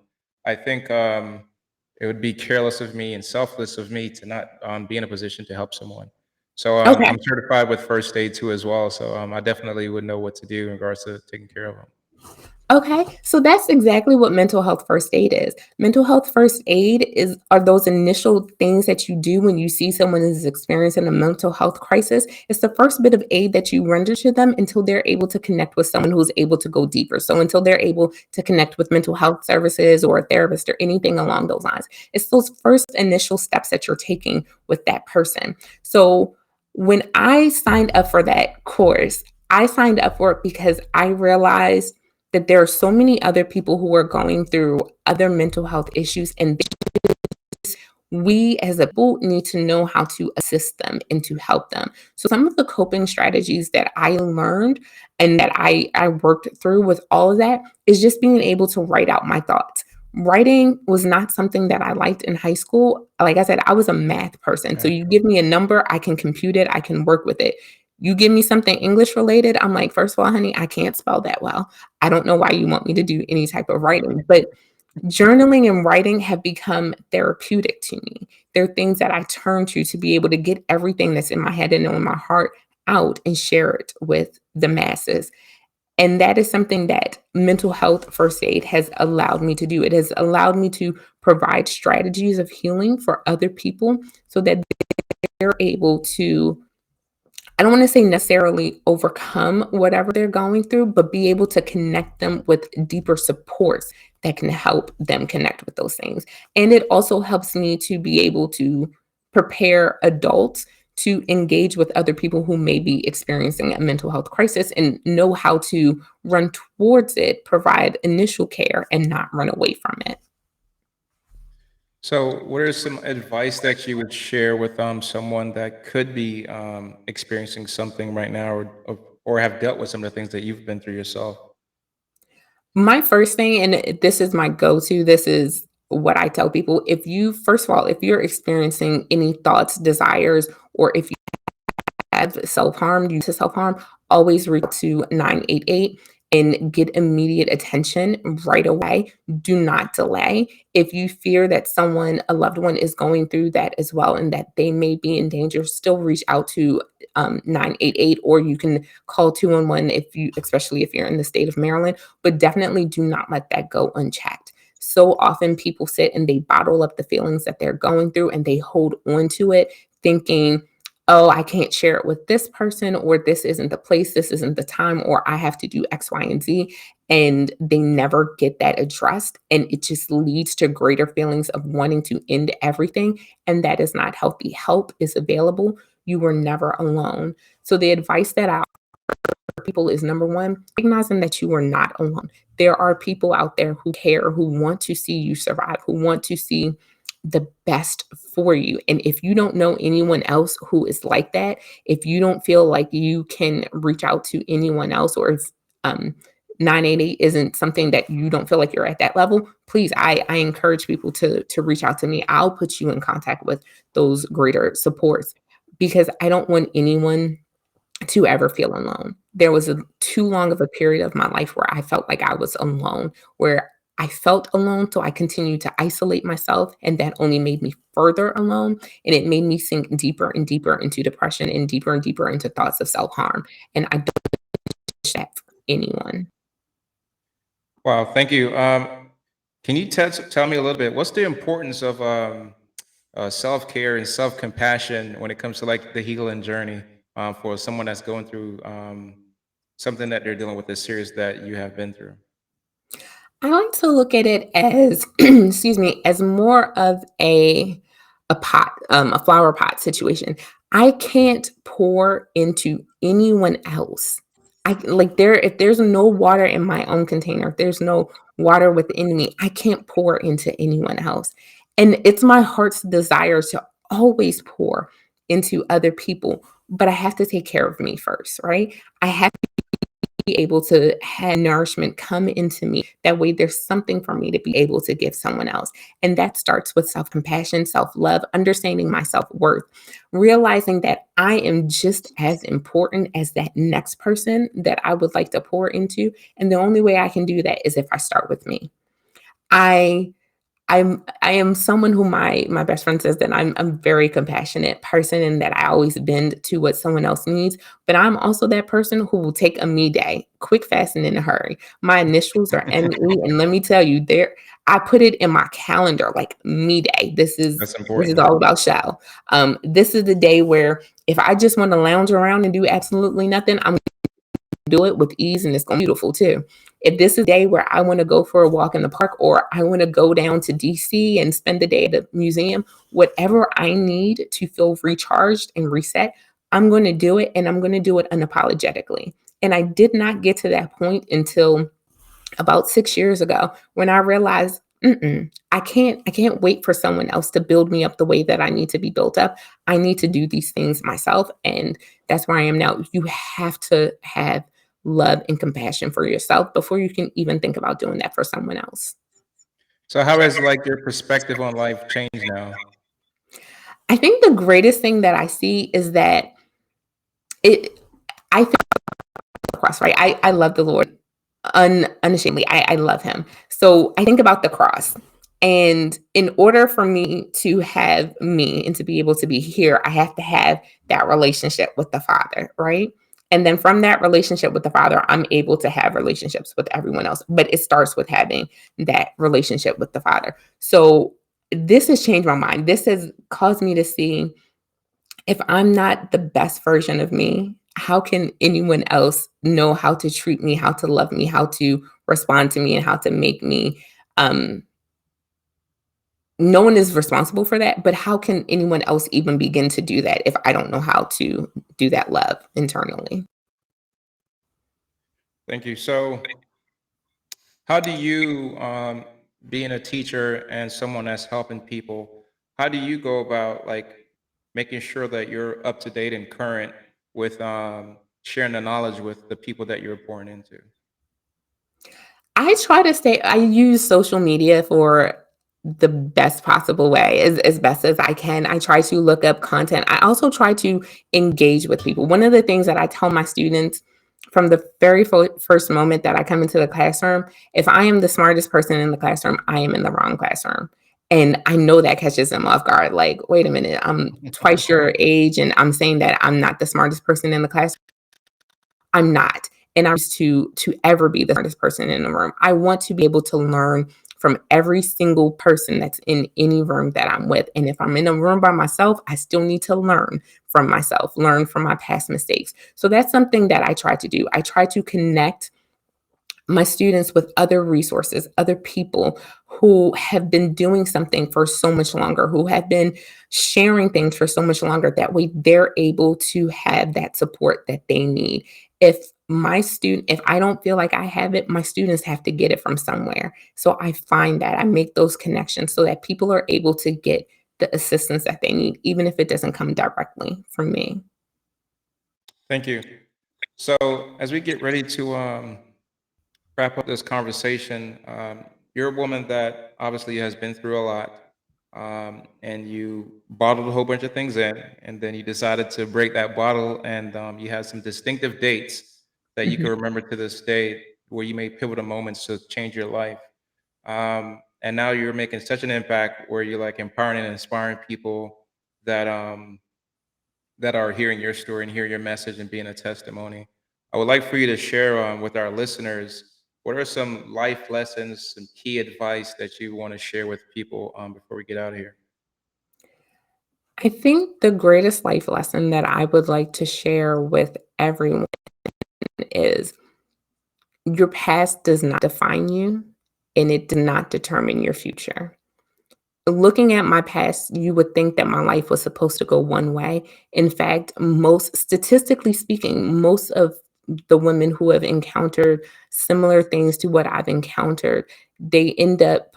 I think it would be careless of me and selfless of me to not be in a position to help someone. So Okay. I'm certified with first aid too as well. So I definitely would know what to do in regards to taking care of them. Okay, so that's exactly what mental health first aid is. Mental health first aid is are those initial things that you do when you see someone is experiencing a mental health crisis. It's the first bit of aid that you render to them until they're able to connect with someone who's able to go deeper. So until they're able to connect with mental health services or a therapist or anything along those lines. It's those first initial steps that you're taking with that person. So when I signed up for that course, I signed up for it because I realized that there are so many other people who are going through other mental health issues, and we as a people need to know how to assist them and to help them. So some of the coping strategies that I learned and that I worked through with all of that is just being able to write out my thoughts. Writing was not something that I liked in high school. Like I said, I was a math person. So Okay. you give me a number, I can compute it, I can work with it. You give me something English related, I'm like, first of all, honey, I can't spell that well. I don't know why you want me to do any type of writing, but journaling and writing have become therapeutic to me. They're things that I turn to be able to get everything that's in my head and in my heart out and share it with the masses. And that is something that mental health first aid has allowed me to do. It has allowed me to provide strategies of healing for other people so that they're able to, I don't want to say necessarily overcome whatever they're going through, but be able to connect them with deeper supports that can help them connect with those things. And it also helps me to be able to prepare adults to engage with other people who may be experiencing a mental health crisis and know how to run towards it, provide initial care, and not run away from it. So, what are some advice that you would share with someone that could be experiencing something right now, or have dealt with some of the things that you've been through yourself? My first thing, and this is my go-to, this is what I tell people. If you, first of all, if you're experiencing any thoughts, desires, or if you have self-harm, you to self-harm, always reach to 988 and get immediate attention right away. Do not delay. If you fear that someone, a loved one, is going through that as well and that they may be in danger, still reach out to 988, or you can call 211 if you, especially if you're in the state of Maryland, but definitely do not let that go unchecked. So often people sit and they bottle up the feelings that they're going through and they hold on to it thinking, oh, I can't share it with this person, or this isn't the place, this isn't the time, or I have to do X, Y, and Z. And they never get that addressed. And it just leads to greater feelings of wanting to end everything. And that is not healthy. Help is available. You were never alone. So the advice that I people is number one, recognizing that you are not alone. There are people out there who care, who want to see you survive, who want to see the best for you. And if you don't know anyone else who is like that, if you don't feel like you can reach out to anyone else, or if um, 988 isn't something that you don't feel like you're at that level, please, I encourage people to reach out to me. I'll put you in contact with those greater supports because I don't want anyone to ever feel alone. There was a too long of a period of my life where I felt like I was alone, where I felt alone, so I continued to isolate myself, and that only made me further alone, and it made me sink deeper and deeper into depression and deeper into thoughts of self-harm, and I don't wish that for anyone. Wow, thank you. Can you tell me a little bit? What's the importance of self care and self compassion when it comes to like the healing journey? for someone that's going through something that they're dealing with as serious that you have been through? I like to look at it as, excuse me, as more of a pot, a flower pot situation. I can't pour into anyone else. If there's no water in my own container, if there's no water within me, I can't pour into anyone else. And it's my heart's desire to always pour into other people, but I have to take care of me first, right? I have be able to have nourishment come into me. That way, there's something for me to be able to give someone else. And that starts with self compassion, self love, understanding my self worth, realizing that I am just as important as that next person that I would like to pour into. And the only way I can do that is if I start with me. I I am someone who my best friend says that I'm a very compassionate person and that I always bend to what someone else needs. But I'm also that person who will take a me day, quick, fast, and in a hurry. My initials are ME, and let me tell you, there I put it in my calendar like me day. That's This is important. all about show. This is the day where if I just want to lounge around and do absolutely nothing, I'm do it with ease and it's going to be beautiful too. If this is a day where I want to go for a walk in the park or I want to go down to DC and spend the day at the museum, whatever I need to feel recharged and reset, I'm going to do it and I'm going to do it unapologetically. And I did not get to that point until about 6 years ago when I realized I can't wait for someone else to build me up the way that I need to be built up. I need to do these things myself. And that's where I am now. You have to have love and compassion for yourself before you can even think about doing that for someone else. So how has like your perspective on life changed now? I think the greatest thing that I see is that it I cross, right? I love the Lord unashamedly. I love him. So I think about the cross. And in order for me to have me and to be able to be here, I have to have that relationship with the Father, right? And then from that relationship with the Father, I'm able to have relationships with everyone else. But it starts with having that relationship with the Father. So this has changed my mind. This has caused me to see if I'm not the best version of me, how can anyone else know how to treat me, how to love me, how to respond to me, and how to make me? Um, no one is responsible for that, but how can anyone else even begin to do that if I don't know how to do that love internally? Thank you. So how do you, being a teacher and someone that's helping people, how do you go about like making sure that you're up to date and current with sharing the knowledge with the people that you're pouring into? I use social media for the best possible way, as best as I can. I try to look up content. I also try to engage with people. One of the things that I tell my students from the very first moment that I come into the classroom, if I am the smartest person in the classroom, I am in the wrong classroom. And I know that catches them off guard. Like, wait a minute, I'm twice your age, and I'm saying that I'm not the smartest person in the class. I'm not. And I'm to ever be the smartest person in the room. I want to be able to learn from every single person that's in any room that I'm with. And if I'm in a room by myself, I still need to learn from myself, learn from my past mistakes. So that's something that I try to do. I try to connect my students with other resources, other people who have been doing something for so much longer, who have been sharing things for so much longer. That way, they're able to have that support that they need. If I don't feel like I have it, my students have to get it from somewhere. So I find that I make those connections so that people are able to get the assistance that they need, even if it doesn't come directly from me. Thank you. So as we get ready to wrap up this conversation, you're a woman that obviously has been through a lot, and you bottled a whole bunch of things in, and then you decided to break that bottle, and you had some distinctive dates that you can Mhm. remember to this day where you made pivotal moments to change your life. And now you're making such an impact where you're like empowering and inspiring people that that are hearing your story and hear your message and being a testimony. I would like for you to share with our listeners what are some life lessons, some key advice that you want to share with people before we get out of here. I think the greatest life lesson that I would like to share with everyone is your past does not define you and it does not determine your future. Looking at my past, you would think that my life was supposed to go one way. In fact, most statistically speaking, most of the women who have encountered similar things to what I've encountered, they end up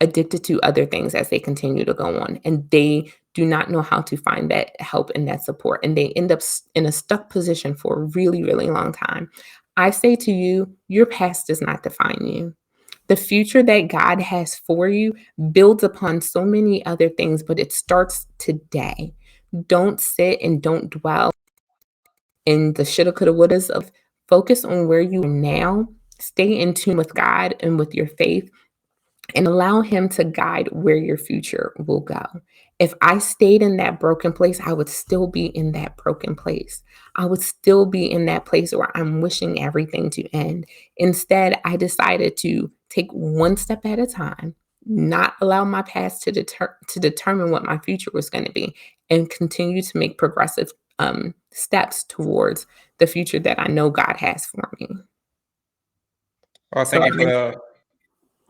addicted to other things as they continue to go on. And they do not know how to find that help and that support. And they end up in a stuck position for a really, really long time. I say to you, your past does not define you. The future that God has for you builds upon so many other things, but it starts today. Don't sit and don't dwell in the shoulda, coulda, wouldas of focus on where you are now. Stay in tune with God and with your faith and allow him to guide where your future will go. If I stayed in that broken place, I would still be in that broken place. I would still be in that place where I'm wishing everything to end. Instead, I decided to take one step at a time, not allow my past to determine what my future was going to be, and continue to make progressive steps towards the future that I know God has for me. Well, So I've been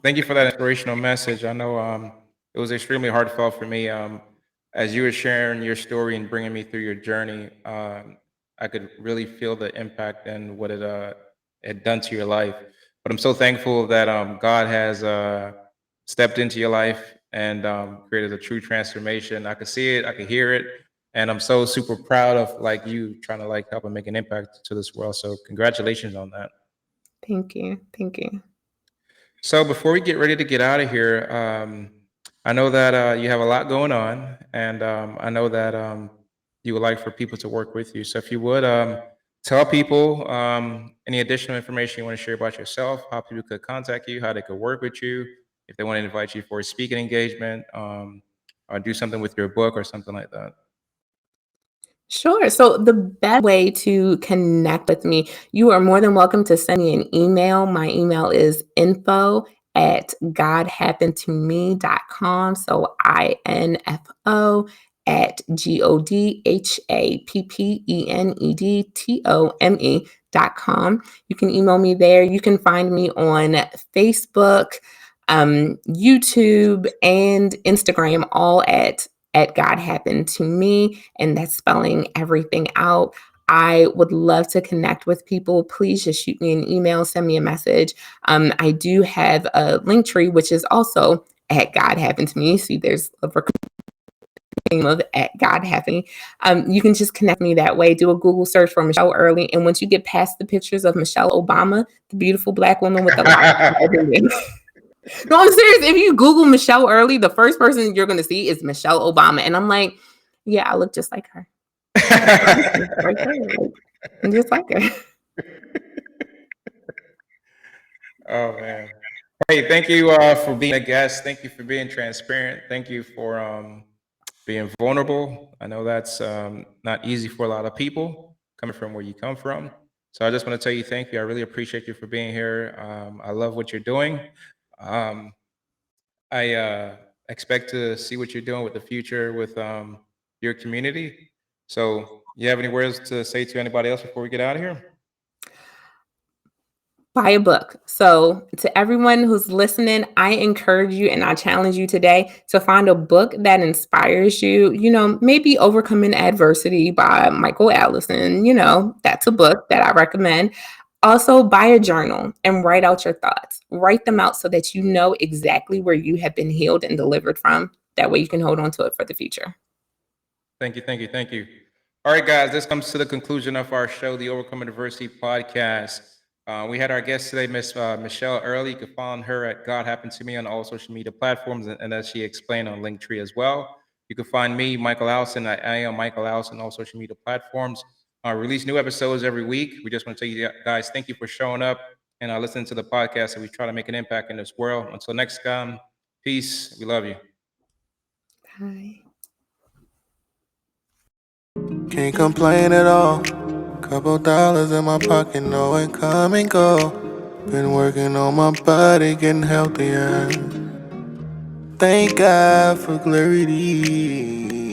thank you for that inspirational message. I know it was extremely heartfelt for me. As you were sharing your story and bringing me through your journey, I could really feel the impact and what it had done to your life. But I'm so thankful that God has stepped into your life and created a true transformation. I could see it, I could hear it, and I'm so super proud of like you trying to like help and make an impact to this world. So congratulations on that. Thank you. Thank you. So before we get ready to get out of here, I know that you have a lot going on, and I know that you would like for people to work with you. So if you would tell people any additional information you want to share about yourself, how people could contact you, how they could work with you, if they want to invite you for a speaking engagement, or do something with your book or something like that. Sure. So the best way to connect with me, you are more than welcome to send me an email. My email is info@godhappenedtomeme.com. So info at godhappenedtome.com. You can email me there. You can find me on Facebook, YouTube, and Instagram, all at God Happened to Me, and that's spelling everything out. I would love to connect with people. Please just shoot me an email, send me a message. I do have a link tree, which is also at God Happened to Me. See, there's a name of at God Happened. You can just connect me that way. Do a Google search for Michelle Early, and once you get past the pictures of Michelle Obama, the beautiful Black woman with the locks, no, I'm serious. If you Google Michelle Early, the first person you're going to see is Michelle Obama. And I'm like, yeah, I look just like her. Right there. Like, I'm just like her. Oh man. Hey, thank you for being a guest. Thank you for being transparent. Thank you for being vulnerable. I know that's not easy for a lot of people coming from where you come from. So I just want to tell you thank you. I really appreciate you for being here. I love what you're doing. Um, I expect to see what you're doing with the future with your community. So, you have any words to say to anybody else before we get out of here? Buy a book. So, to everyone who's listening, I encourage you and I challenge you today to find a book that inspires you. You know, maybe Overcoming Adversity by Michael Allison. You know, that's a book that I recommend. Also, buy a journal and write out your thoughts. Write them out so that you know exactly where you have been healed and delivered from. That way you can hold on to it for the future. Thank you, thank you, thank you. All right, guys, this comes to the conclusion of our show, the Overcoming Diversity podcast. We had our guest today, Miss Michelle Early. You can find her at God Happened to Me on all social media platforms, and as she explained on Linktree as well. You can find me, Michael Allison. I am Michael Allison on all social media platforms. Release new episodes every week. We just want to tell you guys, thank you for showing up and listening to the podcast, and we try to make an impact in this world. Until next time, peace. We love you. Bye. Can't complain at all. Couple dollars in my pocket, no income and go. Been working on my body, getting healthier. Thank God for clarity.